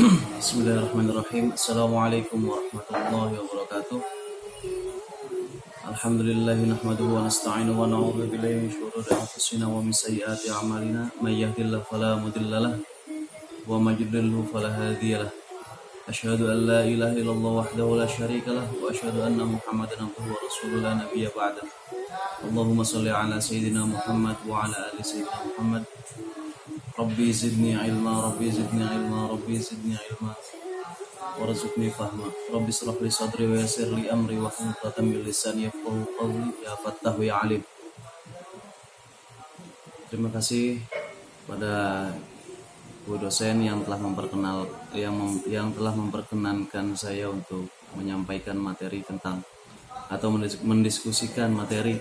Bismillahirrahmanirrahim. Assalamualaikum warahmatullahi wabarakatuh. Alhamdulillahi nahmaduhu wa nasta'inuhu wa na'udzu billahi min syururi anfusina wa min sayyiati a'malina. May yahdihillahu fala mudilla lahu wa may yudlilhu fala hadiya lahu. Asyhadu an la ilaha illallah wahdahu la syarika lahu wa asyhadu anna Muhammadan abduhu wa rasuluhu la nabiyya ba'da. Allahumma shalli ala sayyidina Muhammad wa ala ali sayyidina Muhammad. Rabbi zidni ilma, Rabbi zidni ilma, Rabbi zidni ilma, warzuqni fahma. Rabbi shrah li sadri wa yassir li amri wa hlul 'uqdatam min lisani yafqahu qawli. Ya Fattahu ya Alim. Terima kasih pada Bu dosen yang telah memperkenankan saya untuk menyampaikan materi tentang atau mendiskusikan materi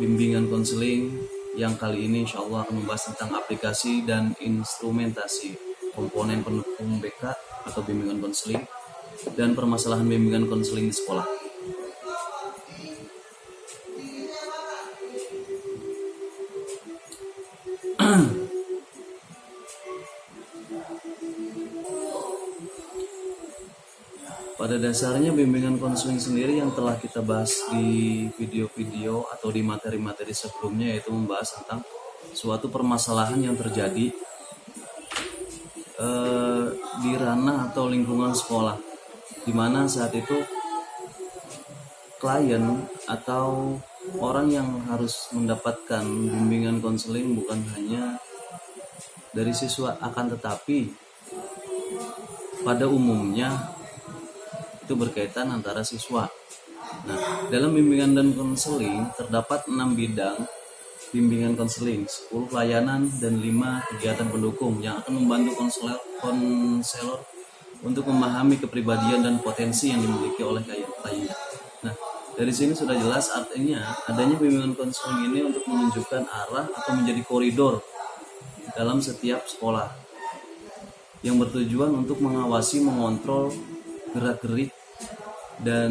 bimbingan konseling yang kali ini insya Allah akan membahas tentang aplikasi dan instrumentasi komponen pendukung BK atau bimbingan konseling dan permasalahan bimbingan konseling di sekolah. Pada dasarnya bimbingan konseling sendiri yang telah kita bahas di video-video atau di materi-materi sebelumnya, yaitu membahas tentang suatu permasalahan yang terjadi di ranah atau lingkungan sekolah, di mana saat itu klien atau orang yang harus mendapatkan bimbingan konseling bukan hanya dari siswa, akan tetapi pada umumnya itu berkaitan antara siswa. Nah, dalam bimbingan dan konseling terdapat 6 bidang bimbingan konseling, 10 pelayanan dan 5 kegiatan pendukung yang akan membantu konselor untuk memahami kepribadian dan potensi yang dimiliki oleh kliennya. Nah, dari sini sudah jelas artinya adanya bimbingan konseling ini untuk menunjukkan arah atau menjadi koridor dalam setiap sekolah yang bertujuan untuk mengawasi, mengontrol gerak-gerik dan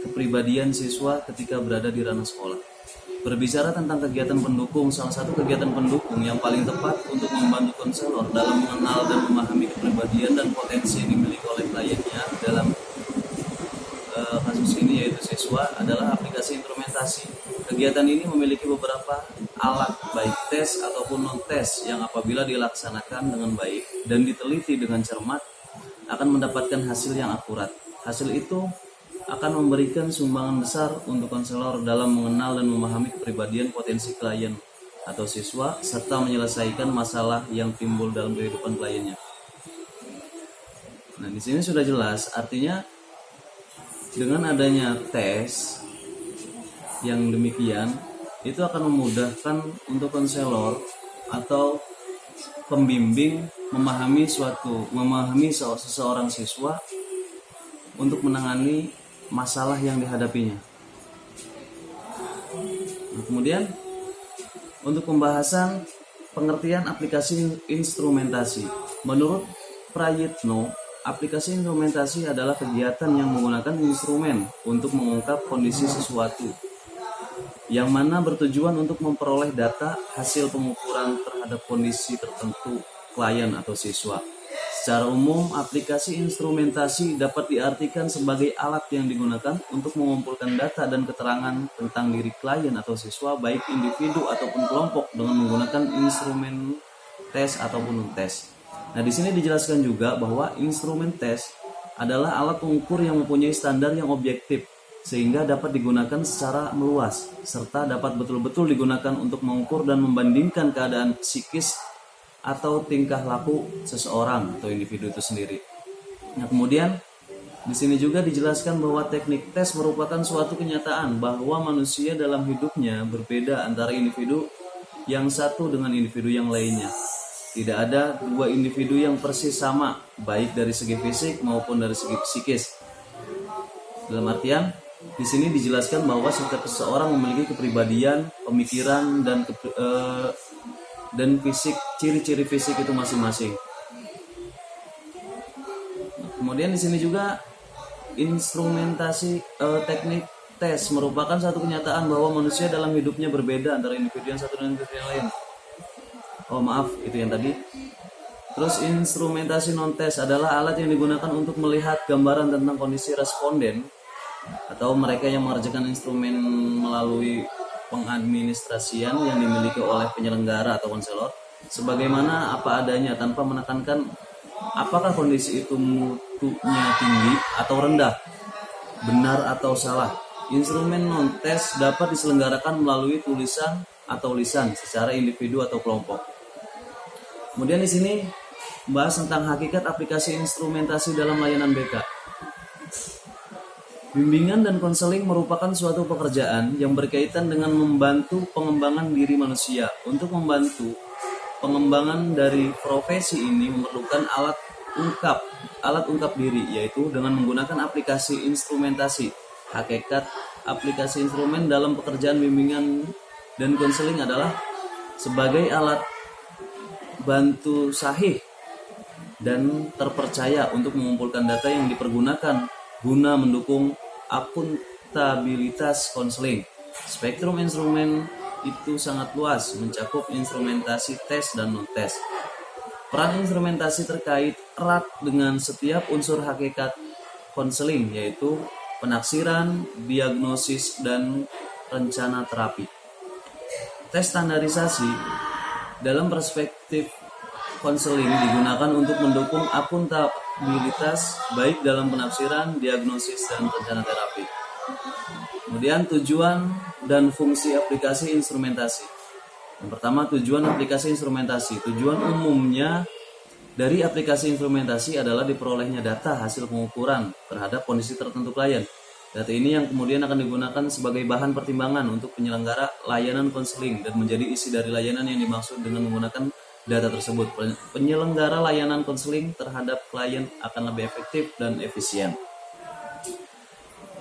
kepribadian siswa ketika berada di ranah sekolah. Berbicara tentang kegiatan pendukung, salah satu kegiatan pendukung yang paling tepat untuk membantu konselor dalam mengenal dan memahami kepribadian dan potensi yang dimiliki oleh kliennya dalam kasus ini yaitu siswa adalah aplikasi instrumentasi. Kegiatan ini memiliki beberapa alat baik tes ataupun non-tes yang apabila dilaksanakan dengan baik dan diteliti dengan cermat akan mendapatkan hasil yang akurat. Hasil itu akan memberikan sumbangan besar untuk konselor dalam mengenal dan memahami kepribadian potensi klien atau siswa serta menyelesaikan masalah yang timbul dalam kehidupan kliennya. Nah, di sini sudah jelas artinya dengan adanya tes yang demikian itu akan memudahkan untuk konselor atau pembimbing memahami seseorang siswa untuk menangani masalah yang dihadapinya. Nah, kemudian untuk pembahasan pengertian aplikasi instrumentasi, menurut Prayitno, aplikasi instrumentasi adalah kegiatan yang menggunakan instrumen untuk mengungkap kondisi sesuatu, yang mana bertujuan untuk memperoleh data hasil pengukuran terhadap kondisi tertentu klien atau siswa. Secara umum, aplikasi instrumentasi dapat diartikan sebagai alat yang digunakan untuk mengumpulkan data dan keterangan tentang diri klien atau siswa, baik individu ataupun kelompok, dengan menggunakan instrumen tes ataupun non-tes. Nah, di sini dijelaskan juga bahwa instrumen tes adalah alat pengukur yang mempunyai standar yang objektif, sehingga dapat digunakan secara meluas, serta dapat betul-betul digunakan untuk mengukur dan membandingkan keadaan psikis atau tingkah laku seseorang atau individu itu sendiri. Nah, kemudian di sini juga dijelaskan bahwa teknik tes merupakan suatu kenyataan bahwa manusia dalam hidupnya berbeda antara individu yang satu dengan individu yang lainnya. Tidak ada dua individu yang persis sama, baik dari segi fisik maupun dari segi psikis. Dalam artian, di sini dijelaskan bahwa setiap seseorang memiliki kepribadian, pemikiran dan fisik, ciri-ciri fisik itu masing-masing. Kemudian di sini juga instrumentasi teknik tes merupakan satu kenyataan bahwa manusia dalam hidupnya berbeda antara individu yang satu dan individu yang lain. Oh maaf, itu yang tadi. Terus instrumentasi non-tes adalah alat yang digunakan untuk melihat gambaran tentang kondisi responden atau mereka yang mengerjakan instrumen melalui pengadministrasian yang dimiliki oleh penyelenggara atau konselor sebagaimana apa adanya tanpa menekankan apakah kondisi itu mutunya tinggi atau rendah, benar atau salah. Instrumen non-tes dapat diselenggarakan melalui tulisan atau lisan secara individu atau kelompok. Kemudian di sini bahas tentang hakikat aplikasi instrumentasi dalam layanan BK. Bimbingan dan konseling merupakan suatu pekerjaan yang berkaitan dengan membantu pengembangan diri manusia. Untuk membantu pengembangan dari profesi ini memerlukan alat ungkap diri, yaitu dengan menggunakan aplikasi instrumentasi. Hakikat aplikasi instrumen dalam pekerjaan bimbingan dan konseling adalah sebagai alat bantu sahih dan terpercaya untuk mengumpulkan data yang dipergunakan guna mendukung akuntabilitas konseling. Spektrum instrumen itu sangat luas, mencakup instrumentasi tes dan non-tes. Peran instrumentasi terkait erat dengan setiap unsur hakikat konseling, yaitu penaksiran, diagnosis, dan rencana terapi. Tes standarisasi dalam perspektif konseling digunakan untuk mendukung akuntabilitas baik dalam penafsiran, diagnosis, dan rencana terapi. Kemudian tujuan dan fungsi aplikasi instrumentasi. Yang pertama, tujuan aplikasi instrumentasi. Tujuan umumnya dari aplikasi instrumentasi adalah diperolehnya data hasil pengukuran terhadap kondisi tertentu klien. Data ini yang kemudian akan digunakan sebagai bahan pertimbangan untuk penyelenggara layanan konseling dan menjadi isi dari layanan yang dimaksud dengan menggunakan data tersebut. Penyelenggara layanan konseling terhadap klien akan lebih efektif dan efisien.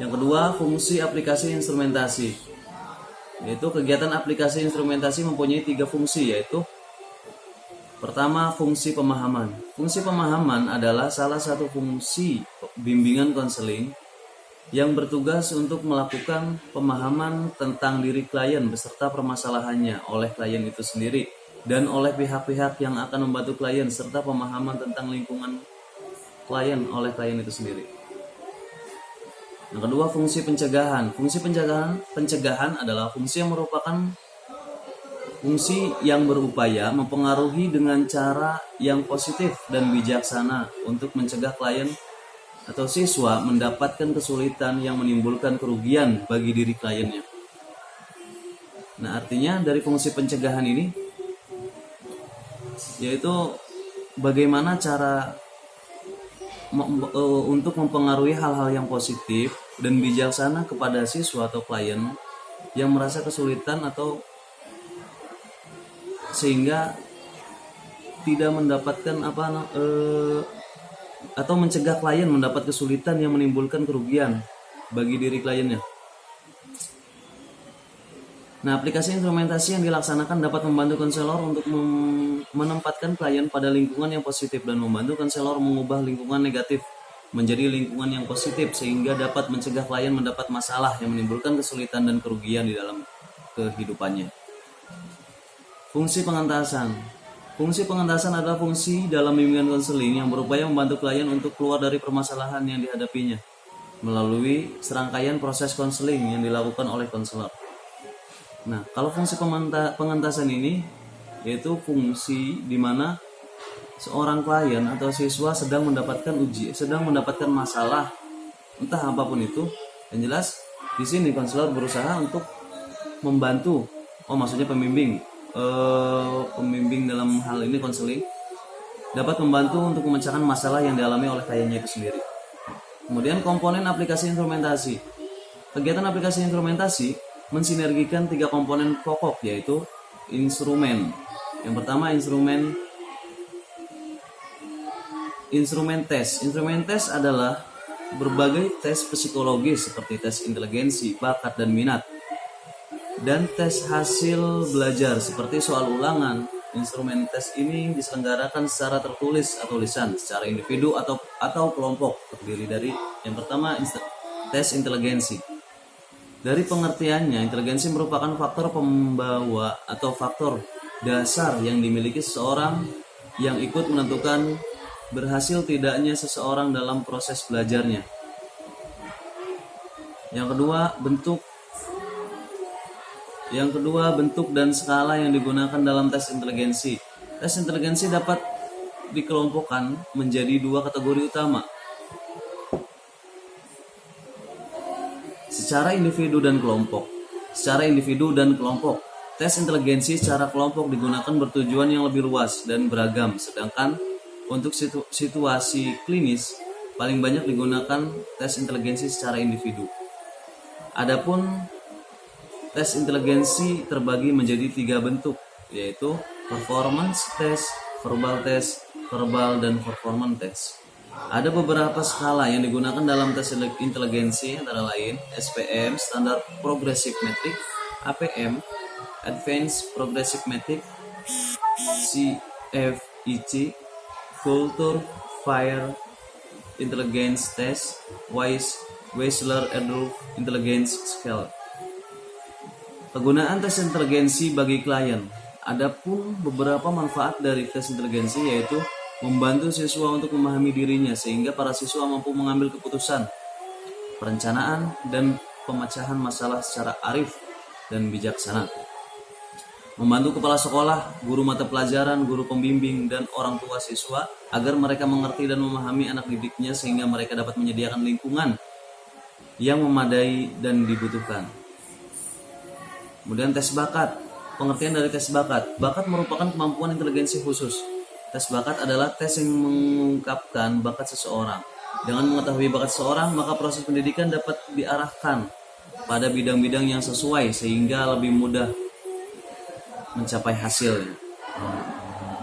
Yang kedua, fungsi aplikasi instrumentasi. Yaitu kegiatan aplikasi instrumentasi mempunyai 3 fungsi, yaitu pertama, fungsi pemahaman. Fungsi pemahaman adalah salah satu fungsi bimbingan konseling yang bertugas untuk melakukan pemahaman tentang diri klien beserta permasalahannya oleh klien itu sendiri dan oleh pihak-pihak yang akan membantu klien serta pemahaman tentang lingkungan klien oleh klien itu sendiri. Yang kedua, fungsi pencegahan. Fungsi pencegahan adalah fungsi yang merupakan fungsi yang berupaya mempengaruhi dengan cara yang positif dan bijaksana untuk mencegah klien atau siswa mendapatkan kesulitan yang menimbulkan kerugian bagi diri kliennya. Nah, artinya dari fungsi pencegahan ini yaitu bagaimana cara untuk mempengaruhi hal-hal yang positif dan bijaksana kepada siswa atau klien yang merasa kesulitan atau sehingga tidak mendapatkan atau mencegah klien mendapat kesulitan yang menimbulkan kerugian bagi diri kliennya. Nah, aplikasi instrumentasi yang dilaksanakan dapat membantu konselor untuk menempatkan klien pada lingkungan yang positif dan membantu konselor mengubah lingkungan negatif menjadi lingkungan yang positif sehingga dapat mencegah klien mendapat masalah yang menimbulkan kesulitan dan kerugian di dalam kehidupannya. Fungsi pengentasan. Fungsi pengentasan adalah fungsi dalam bimbingan konseling yang berupaya membantu klien untuk keluar dari permasalahan yang dihadapinya melalui serangkaian proses konseling yang dilakukan oleh konselor. Nah, kalau fungsi pengentasan ini yaitu fungsi di mana seorang klien atau siswa sedang mendapatkan masalah entah apapun itu. Yang jelas di sini konselor berusaha untuk membantu, maksudnya pembimbing dalam hal ini konseling dapat membantu untuk memecahkan masalah yang dialami oleh kliennya itu sendiri. Kemudian komponen aplikasi instrumentasi. Kegiatan aplikasi instrumentasi mensinergikan 3 komponen pokok, yaitu instrumen. Yang pertama, instrumen tes. Instrumen tes adalah berbagai tes psikologis seperti tes inteligensi, bakat, dan minat, dan tes hasil belajar seperti soal ulangan. Instrumen tes ini diselenggarakan secara tertulis atau lisan, secara individu atau kelompok. Terdiri dari yang pertama, tes inteligensi. Dari pengertiannya, inteligensi merupakan faktor pembawa atau faktor dasar yang dimiliki seseorang yang ikut menentukan berhasil tidaknya seseorang dalam proses belajarnya. Yang kedua, bentuk dan skala yang digunakan dalam tes inteligensi. Tes inteligensi dapat dikelompokkan menjadi dua kategori utama. Secara individu dan kelompok. Tes inteligensi secara kelompok digunakan bertujuan yang lebih luas dan beragam, sedangkan untuk situasi klinis paling banyak digunakan tes inteligensi secara individu. Adapun tes inteligensi terbagi menjadi 3 bentuk, yaitu performance test, verbal dan performance test. Ada beberapa skala yang digunakan dalam tes inteligensi, antara lain SPM, Standard Progressive Metric, APM, Advanced Progressive Metric, CFEC, Culture Fire Intelligence Test, Weisler-Adolph Intelligence Scale. Penggunaan tes inteligensi bagi klien. Adapun beberapa manfaat dari tes inteligensi yaitu membantu siswa untuk memahami dirinya sehingga para siswa mampu mengambil keputusan, perencanaan, dan pemecahan masalah secara arif dan bijaksana. Membantu kepala sekolah, guru mata pelajaran, guru pembimbing, dan orang tua siswa agar mereka mengerti dan memahami anak didiknya sehingga mereka dapat menyediakan lingkungan yang memadai dan dibutuhkan. Kemudian tes bakat. Pengertian dari tes bakat. Bakat merupakan kemampuan inteligensi khusus. Tes bakat adalah tes yang mengungkapkan bakat seseorang. Dengan mengetahui bakat seseorang, maka proses pendidikan dapat diarahkan pada bidang-bidang yang sesuai sehingga lebih mudah mencapai hasilnya.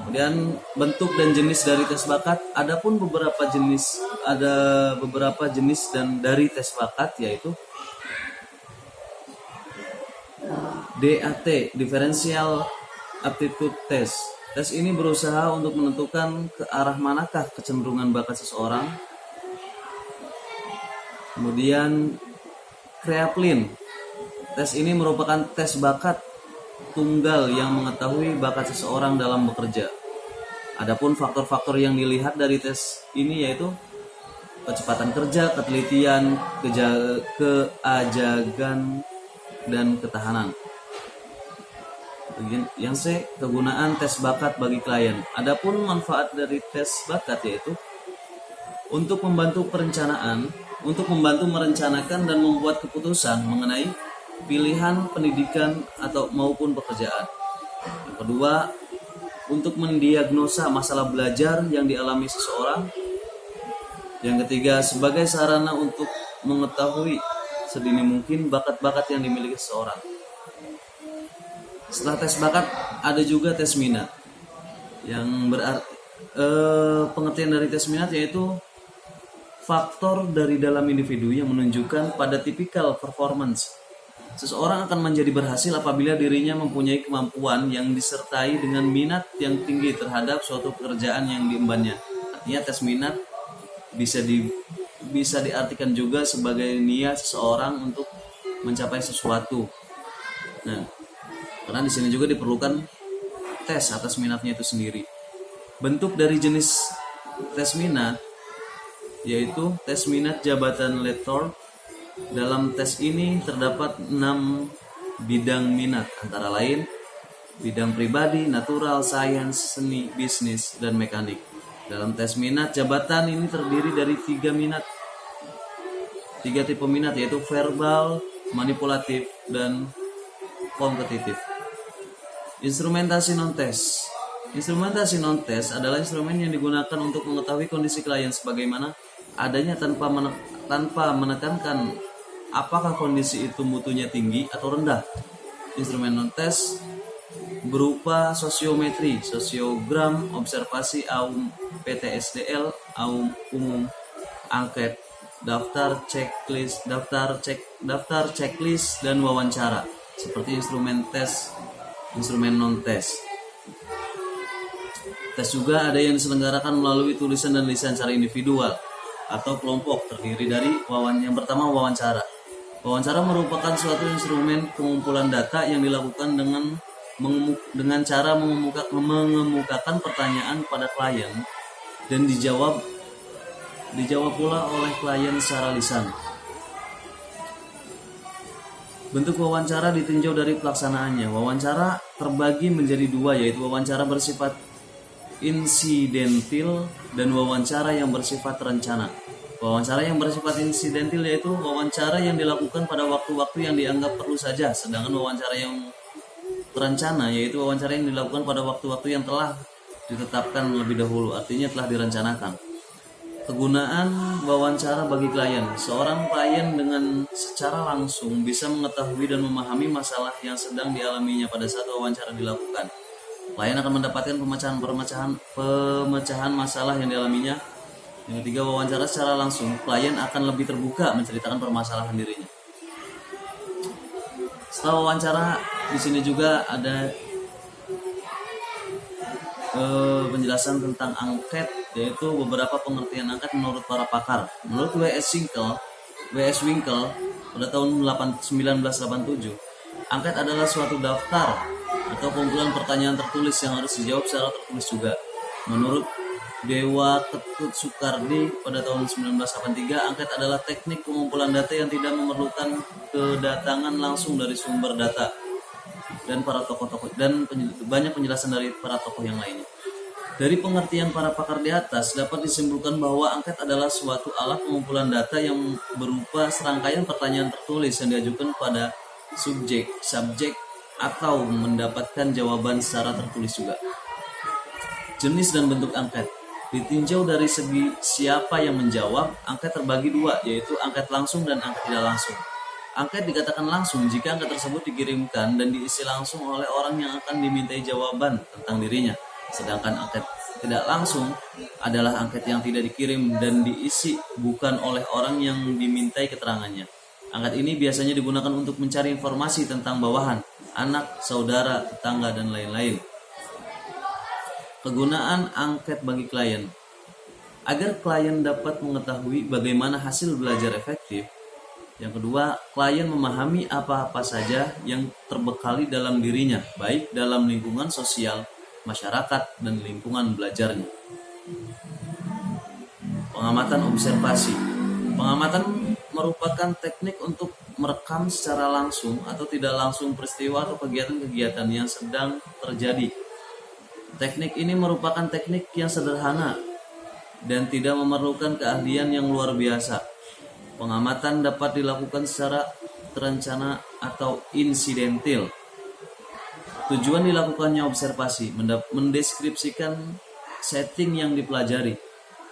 Kemudian bentuk dan jenis dari tes bakat. Ada beberapa jenis dan dari tes bakat, yaitu DAT, Differential Aptitude Test. Tes ini berusaha untuk menentukan ke arah manakah kecenderungan bakat seseorang. Kemudian Kraepelin. Tes ini merupakan tes bakat tunggal yang mengetahui bakat seseorang dalam bekerja. Adapun faktor-faktor yang dilihat dari tes ini yaitu kecepatan kerja, ketelitian, keajagan, dan ketahanan. Yang C, kegunaan tes bakat bagi klien. Adapun manfaat dari tes bakat yaitu untuk membantu merencanakan dan membuat keputusan mengenai pilihan pendidikan atau maupun pekerjaan. Yang kedua, untuk mendiagnosa masalah belajar yang dialami seseorang. Yang ketiga, sebagai sarana untuk mengetahui sedini mungkin bakat-bakat yang dimiliki seseorang. Setelah tes bakat, ada juga tes minat. Yang pengertian dari tes minat yaitu faktor dari dalam individu yang menunjukkan pada tipikal performance. Seseorang akan menjadi berhasil apabila dirinya mempunyai kemampuan yang disertai dengan minat yang tinggi terhadap suatu pekerjaan yang diembannya. Artinya tes minat bisa diartikan juga sebagai niat seseorang untuk mencapai sesuatu. Nah, karena di sini juga diperlukan tes atas minatnya itu sendiri. Bentuk dari jenis tes minat yaitu tes minat jabatan letter. Dalam tes ini terdapat 6 bidang minat, antara lain bidang pribadi, natural, sains, seni, bisnis, dan mekanik. Dalam tes minat jabatan ini terdiri dari 3 tipe minat yaitu verbal, manipulatif, dan kompetitif. Instrumentasi non-tes. Instrumentasi non-tes adalah instrumen yang digunakan untuk mengetahui kondisi klien sebagaimana adanya tanpa menekankan apakah kondisi itu mutunya tinggi atau rendah. Instrumen non-tes berupa sosiometri, sosiogram, observasi AUM, PTSDL, AUM umum, angket, daftar checklist, dan wawancara. Seperti instrumen non-tes. Tes juga ada yang diselenggarakan melalui tulisan dan lisan secara individual atau kelompok, terdiri dari yang pertama wawancara. Wawancara merupakan suatu instrumen pengumpulan data yang dilakukan dengan dengan cara mengemukakan pertanyaan pada klien dan dijawab pula oleh klien secara lisan. Bentuk wawancara ditinjau dari pelaksanaannya. Wawancara terbagi menjadi dua, yaitu wawancara bersifat insidentil dan wawancara yang bersifat terencana. Wawancara yang bersifat insidentil yaitu wawancara yang dilakukan pada waktu-waktu yang dianggap perlu saja, sedangkan wawancara yang terencana yaitu wawancara yang dilakukan pada waktu-waktu yang telah ditetapkan lebih dahulu, artinya telah direncanakan. Kegunaan wawancara bagi klien. Seorang klien dengan secara langsung bisa mengetahui dan memahami masalah yang sedang dialaminya pada saat wawancara dilakukan. Klien akan mendapatkan pemecahan masalah yang dialaminya. Yang ketiga, wawancara secara langsung. Klien akan lebih terbuka menceritakan permasalahan dirinya. Setelah wawancara, di sini juga ada penjelasan tentang angket, yaitu beberapa pengertian angket menurut para pakar. Menurut W.S. Winkel pada tahun 1987, angket adalah suatu daftar atau kumpulan pertanyaan tertulis yang harus dijawab secara tertulis juga. Menurut Dewa Ketut Soekardi pada tahun 1983, angket adalah teknik pengumpulan data yang tidak memerlukan kedatangan langsung dari sumber data dan para tokoh-tokoh dan banyak penjelasan dari para tokoh yang lainnya. Dari pengertian para pakar di atas dapat disimpulkan bahwa angket adalah suatu alat pengumpulan data yang berupa serangkaian pertanyaan tertulis yang diajukan pada subjek atau mendapatkan jawaban secara tertulis juga. Jenis dan bentuk angket ditinjau dari segi siapa yang menjawab. Angket terbagi dua, yaitu angket langsung dan angket tidak langsung. Angket dikatakan langsung jika angket tersebut dikirimkan dan diisi langsung oleh orang yang akan dimintai jawaban tentang dirinya. Sedangkan angket tidak langsung adalah angket yang tidak dikirim dan diisi bukan oleh orang yang dimintai keterangannya. Angket ini biasanya digunakan untuk mencari informasi tentang bawahan, anak, saudara, tetangga, dan lain-lain. Kegunaan angket bagi klien. Agar klien dapat mengetahui bagaimana hasil belajar efektif. Yang kedua, klien memahami apa-apa saja yang terbekali dalam dirinya, baik dalam lingkungan sosial, masyarakat, dan lingkungan belajarnya. Pengamatan observasi. Pengamatan merupakan teknik untuk merekam secara langsung atau tidak langsung peristiwa atau kegiatan-kegiatan yang sedang terjadi. Teknik ini merupakan teknik yang sederhana dan tidak memerlukan keahlian yang luar biasa. Pengamatan dapat dilakukan secara terencana atau insidentil. Tujuan dilakukannya observasi, mendeskripsikan setting yang dipelajari,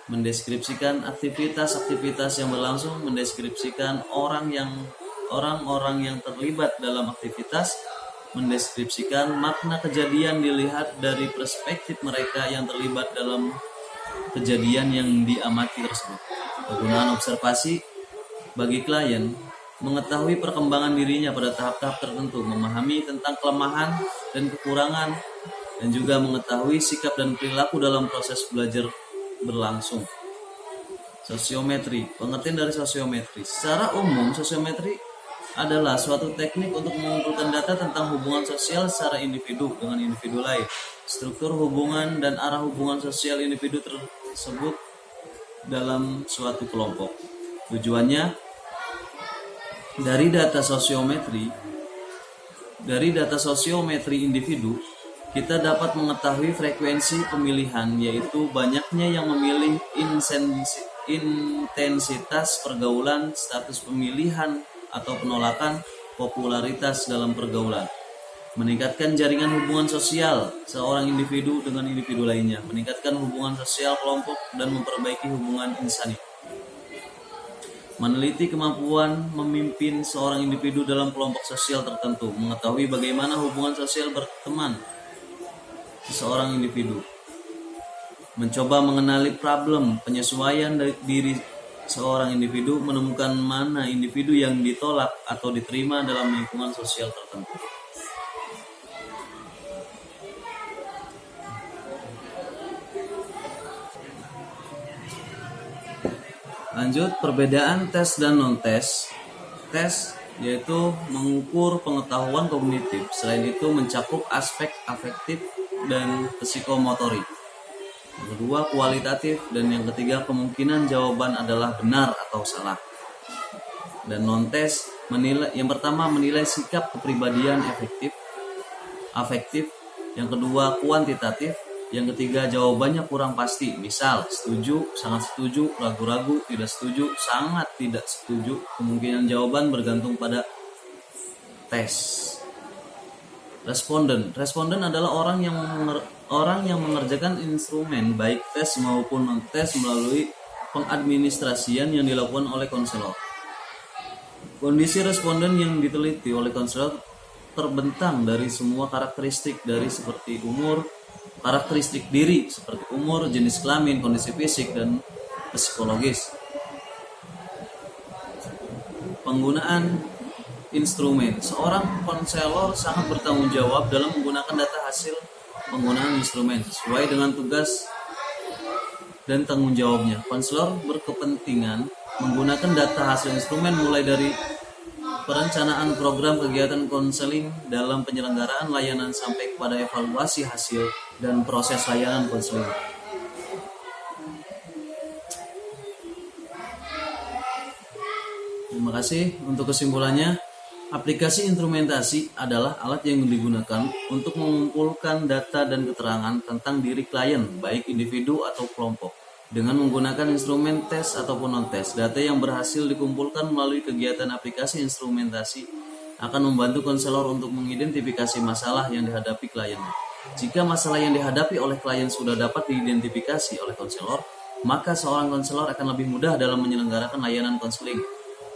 mendeskripsikan aktivitas-aktivitas yang berlangsung, mendeskripsikan orang-orang yang terlibat dalam aktivitas, mendeskripsikan makna kejadian dilihat dari perspektif mereka yang terlibat dalam kejadian yang diamati tersebut. Kegunaan observasi bagi klien mengetahui perkembangan dirinya pada tahap-tahap tertentu, memahami tentang kelemahan dan kekurangan, dan juga mengetahui sikap dan perilaku dalam proses belajar berlangsung. Sosiometri. Pengertian dari sosiometri. Secara umum, sosiometri adalah suatu teknik untuk mengumpulkan data tentang hubungan sosial secara individu dengan individu lain, struktur hubungan dan arah hubungan sosial individu tersebut dalam suatu kelompok. Tujuannya, dari data sosiometri individu, kita dapat mengetahui frekuensi pemilihan, yaitu banyaknya yang memilih, intensitas pergaulan, status pemilihan atau penolakan, popularitas dalam pergaulan. Meningkatkan jaringan hubungan sosial seorang individu dengan individu lainnya, meningkatkan hubungan sosial kelompok, dan memperbaiki hubungan insani. Meneliti kemampuan memimpin seorang individu dalam kelompok sosial tertentu, mengetahui bagaimana hubungan sosial berteman seseorang individu. Mencoba mengenali problem penyesuaian diri seorang individu, menemukan mana individu yang ditolak atau diterima dalam lingkungan sosial tertentu. Lanjut, perbedaan tes dan non-tes. Tes yaitu mengukur pengetahuan kognitif. Selain itu mencakup aspek afektif dan psikomotorik. Yang kedua kualitatif, dan yang ketiga kemungkinan jawaban adalah benar atau salah. Dan non-tes menilai, yang pertama menilai sikap kepribadian afektif, yang kedua kuantitatif, yang ketiga jawabannya kurang pasti, misal setuju, sangat setuju, ragu-ragu, tidak setuju, sangat tidak setuju. Kemungkinan jawaban bergantung pada tes. Responden adalah orang yang mengerjakan instrumen baik tes maupun non-tes melalui pengadministrasian yang dilakukan oleh konselor. Kondisi responden yang diteliti oleh konselor terbentang dari semua karakteristik karakteristik diri seperti umur, jenis kelamin, kondisi fisik, dan psikologis. Penggunaan instrumen. Seorang konselor sangat bertanggung jawab dalam menggunakan data hasil penggunaan instrumen sesuai dengan tugas dan tanggung jawabnya. Konselor berkepentingan menggunakan data hasil instrumen mulai dari perencanaan program kegiatan konseling dalam penyelenggaraan layanan sampai kepada evaluasi hasil dan proses layanan konseling. Terima kasih. Untuk kesimpulannya, aplikasi instrumentasi adalah alat yang digunakan untuk mengumpulkan data dan keterangan tentang diri klien, baik individu atau kelompok. Dengan menggunakan instrumen tes ataupun non-tes, data yang berhasil dikumpulkan melalui kegiatan aplikasi instrumentasi akan membantu konselor untuk mengidentifikasi masalah yang dihadapi klien. Jika masalah yang dihadapi oleh klien sudah dapat diidentifikasi oleh konselor, maka seorang konselor akan lebih mudah dalam menyelenggarakan layanan konseling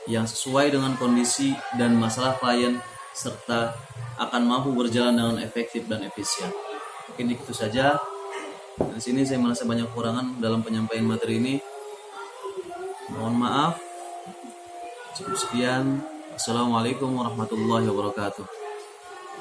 yang sesuai dengan kondisi dan masalah klien, serta akan mampu berjalan dengan efektif dan efisien. Mungkin itu saja. Di sini saya merasa banyak kekurangan dalam penyampaian materi ini. Mohon maaf. Cukup sekian. Assalamualaikum warahmatullahi wabarakatuh.